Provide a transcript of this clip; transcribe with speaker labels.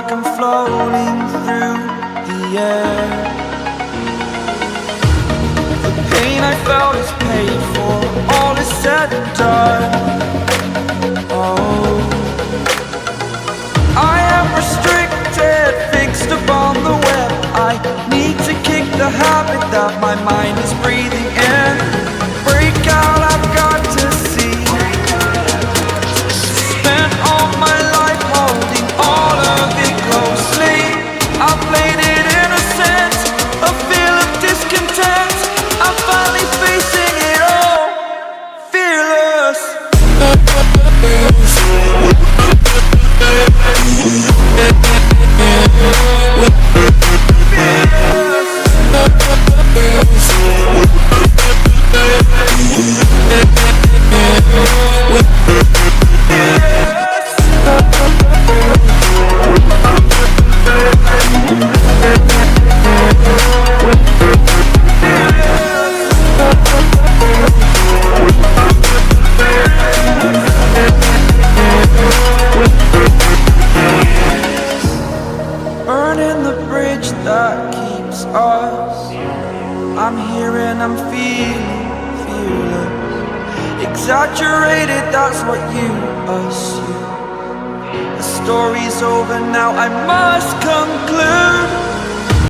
Speaker 1: like I'm floating through the air. The pain I felt is paid for, all is said and done. Oh, I am restricted, fixed upon the web. I need to kick the habit that my mind is breathing in. Break out, I've got to see. Spent all my life holding all of it closely. I played it innocent, a feel of discontent. I'm finally facing it all, fearless. Burning the bridge that keeps us. I'm here and I'm feeling fearless. Exaggerated, that's what you assume. The story's over now, I must conclude.